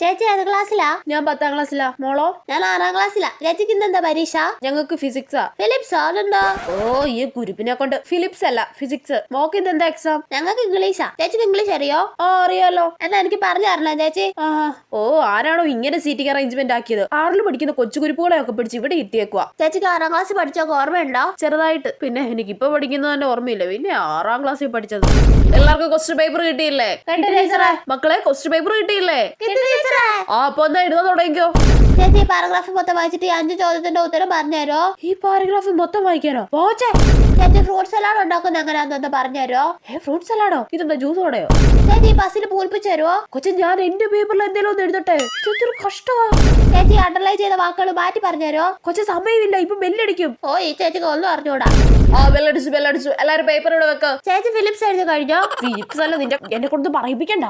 ചേച്ചി ഏത് ക്ലാസ്സിലാ? ഞാൻ 10ാം ക്ലാസ്സിലാ. മോളോ? ഞാൻ 6ാം ക്ലാസ്സിലാ. ചേച്ചിക്ക് ഇന്നെന്താ പരീക്ഷ? ഞങ്ങൾക്ക് ഫിസിക്സാ. ഫിലിപ്സ് അതുണ്ടോ? ഓ ഈ കുരുപ്പിനെ കൊണ്ട് ഫിലിപ്സ് അല്ല ഫിസിക്സ്. മോക്ക് ഇന്ന് എന്താ എക്സാം? ഞങ്ങൾക്ക് ഇംഗ്ലീഷാ. ചേച്ചിക്ക് ഇംഗ്ലീഷ് അറിയോ? ആ അറിയാലോ. എന്നാ എനിക്ക് പറഞ്ഞു തരണോ ചേച്ചി? ആ ഓ ആരാണോ ഇങ്ങനെ സീറ്റിംഗ് അറേഞ്ച്മെന്റ് ആക്കിയത്? 6ൽ പഠിക്കുന്ന കൊച്ചു കുരുപ്പുകളെ ഒക്കെ പിടിച്ച് ഇവിടെ എത്തിയേക്കുവാ. ചേച്ചിക്ക് 6ാം ക്ലാസ് പഠിച്ചൊക്കെ ഓർമ്മയുണ്ടോ? ചെറുതായിട്ട്. പിന്നെ എനിക്കിപ്പോ പഠിക്കുന്നത് തന്നെ ഓർമ്മയില്ല. പിന്നെ 6ാം ക്ലാസ്സിൽ പഠിച്ചത്. എല്ലാവർക്കും ക്വസ്റ്റ്യൻ പേപ്പർ കിട്ടിയില്ലേ? മക്കളെ ക്വസ്റ്റ്യൻ പേപ്പർ കിട്ടിയില്ലേ? ആ അപ്പൊ എന്താ എഴുതാൻ തുടങ്ങിക്കോ. ചേച്ചി ഈ പാരഗ്രാഫ് മൊത്തം വായിച്ചിട്ട് 5 ചോദ്യത്തിന്റെ ഉത്തരം പറഞ്ഞുതരോ? ഈ പാരഗ്രാഫ് മൊത്തം വായിക്കാനോ? പോച്ചേ. ചേച്ചി ഫ്രൂട്ട് സലാഡ് ഉണ്ടാക്കുന്ന എങ്ങനെയാണെന്ന് പറഞ്ഞുതരോ? ഫ്രൂട്ട് സലാഡോ? ഇതെന്താ ജ്യൂസ് ഓടയോ? ചേച്ചി ബസ്സിൽ പൂൽപ്പിച്ചു തരുമോ? കൊച്ചു ഞാൻ എന്റെ പേപ്പറിൽ എന്തെങ്കിലും ഒന്ന് എഴുതട്ടെ. ഇതൊരു കഷ്ടമാ. ചേച്ചി അണ്ടർലൈൻ ചെയ്ത വാക്കുകൾ മാറ്റി പറഞ്ഞുതരോ? കൊച്ചു സമയമില്ല, ഇപ്പൊ ബെല്ലടിക്കും. ഓ ഈ ചേച്ചിക്ക് ഒന്നും അറിഞ്ഞൂടാ. ആ ബെല്ലടിച്ചു. എല്ലാരും പേപ്പർ ഇവിടെ വെക്ക. ചേച്ചി ഫിലിപ്സ് എഴുതി കഴിഞ്ഞോ? ഫിലിപ്സ് അല്ല, നിന്റെ എന്നെ കൊണ്ട് പറയിപ്പിക്കണ്ട.